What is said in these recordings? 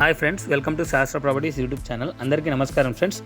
Hi friends, welcome to శాస్త్ర properties YouTube channel. అందరికీ నమస్కారం ఫ్రెండ్స్.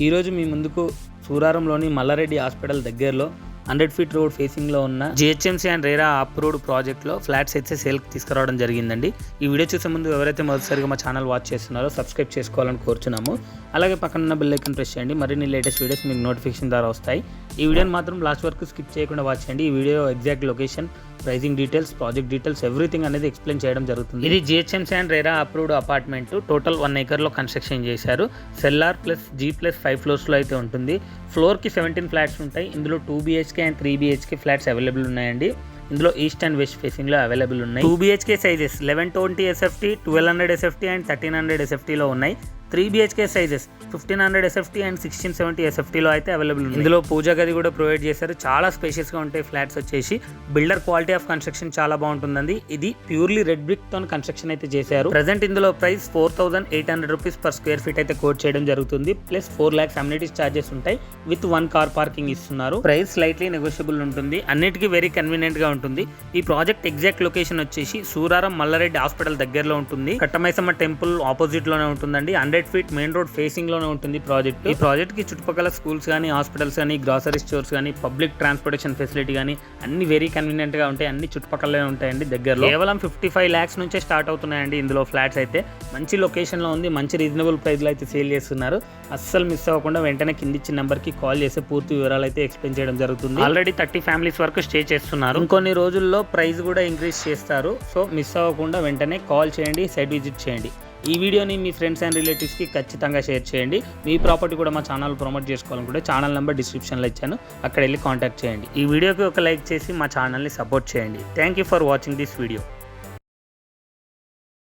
ఈరోజు మీ ముందుకు సూరారంలోని మల్లారెడ్డి హాస్పిటల్ దగ్గరలో 100 ఫీట్ రోడ్ ఫేసింగ్లో ఉన్న జిహెచ్ఎంసీ అండ్ రేరా అప్రూవ్డ్ ప్రాజెక్ట్లో ఫ్లాట్స్ అయితే సేల్కి తీసుకురావడం జరిగిందండి. ఈ వీడియో చూసే ముందు ఎవరైతే మొదటిసారిగా మా ఛానల్ వాచ్ చేస్తున్నారో సబ్స్క్రైబ్ చేసుకోవాలని కోరుచున్నాము. అలాగే పక్కన బెల్ ఐకాన్ ప్రెస్ చేయండి. మరిన్ని లేటెస్ట్ వీడియోస్ మీకు నోటిఫికేషన్ ద్వారా వస్తాయి. ఈ వీడియోని మాత్రం లాస్ట్ వరకు స్కిప్ చేయకుండా వాచ్ చేయండి. ఈ video exact location, pricing details, project details everything అనేది ఎక్స్ప్లెయిన్ చేయడం జరుగుతుంది. ఇది GHMC and RERA approved apartment. Total 1 acre construction చేశారు. సెల్లార్ ప్లస్ G+5 ఫ్లోర్స్లో అయితే ఉంటుంది. ఫ్లోర్కి 17 ఫ్లాట్స్ ఉంటాయి. ఇందులో 2 BHK and 3 BHK flats available ఉన్నాయండి. ఇందులో ఈస్ట్ అండ్ వెస్ట్ ఫేసింగ్లో అవైలబుల్ ఉన్నాయి. 2 BHK sizes 1120 SFT, 1200 SFT and 1300 SFTలో ఉన్నాయి. 3 BHK సైజెస్ 1500 SFT అండ్ 1670 SFTలో అయితే అవైలబుల్ ఉంది. ఇందులో పూజా గది కూడా ప్రొవైడ్ చేశారు. చాలా స్పేషియస్గా ఉంటాయి ఫ్లాట్స్ వచ్చేసి. బిల్డర్ క్వాలిటీ ఆఫ్ కన్స్ట్రక్షన్ చాలా బాగుంటుందండి. ఇది ప్యూర్లీ రెడ్ బ్రిక్ తో కన్స్ట్రక్షన్ అయితే చేశారు. ప్రెసెంట్ ఇందులో price 4800 rupees per square feet అయితే కోట్ చేయడం జరుగుతుంది. ప్లస్ 4 lakhs అమ్యూనిటీస్ చార్జెస్ ఉంటాయి. విత్ 1 car పార్కింగ్ ఇస్తున్నారు. ప్రైస్ స్లైట్లీ నెగోషియబుల్ ఉంటుంది. అన్నిటికీ వెరీ కన్వీనియంట్ గా ఉంటుంది. ఈ ప్రాజెక్ట్ ఎగ్జాక్ట్ లొకేషన్ వచ్చేసి సూరారం మల్లారెడ్డి హాస్పిటల్ దగ్గరలో ఉంటుంది. కట్టమైసమ్మ టెంపుల్ ఆపోజిట్ లోనే ఉంటుందండి. 100 ఫీట్ మెయిన్ రోడ్ ఫేసింగ్ లోనే ఉంటుంది ప్రాజెక్ట్. ఈ ప్రాజెక్ట్ కి చుట్టుపక్కల స్కూల్స్ కానీ, హాస్పిటల్స్ కానీ, గ్రాసరీ స్టోర్స్ కానీ, పబ్లిక్ ట్రాన్స్పోర్టేషన్ ఫెసిలిటీ కానీ అన్ని వెరీ కన్వీనియంట్ గా ఉంటాయి. అన్ని చుట్టుపక్కలే ఉంటాయండి దగ్గరలో. కేవలం 55 lakhs నుంచే స్టార్ట్ అవుతున్నాయండి ఇందులో ఫ్లాట్స్ అయితే. మంచి లొకేషన్ లో ఉంది. మంచి రీజనబుల్ ప్రైస్ లో అయితే సేల్ చేస్తున్నారు. అస్సలు మిస్ అవ్వకుండా వెంటనే కింద ఇచ్చిన నెంబర్ కి కాల్ చేసి పూర్తి వివరాలు అయితే ఎక్స్ప్లెయిన్ చేయడం జరుగుతుంది. ఆల్రెడీ 30 ఫ్యామిలీస్ వరకు స్టే చేస్తున్నారు. ఇంకొన్ని రోజుల్లో ప్రైస్ కూడా ఇంక్రీజ్ చేస్తారు. సో మిస్ అవ్వకుండా వెంటనే కాల్ చేయండి, సైట్ విజిట్ చేయండి. ఈ వీడియోని మీ ఫ్రెండ్స్ అండ్ రిలేటివ్స్కి ఖచ్చితంగా షేర్ చేయండి. మీ ప్రాపర్టీ కూడా మా ఛానల్ ప్రమోట్ చేసుకోవాలనుకుంటే ఛానల్ నెంబర్ డిస్క్రిప్షన్లో ఇచ్చాను, అక్కడ వెళ్ళి కాంటాక్ట్ చేయండి. ఈ వీడియోకి ఒక లైక్ చేసి మా ఛానల్ని సపోర్ట్ చేయండి. Thank you for watching this video.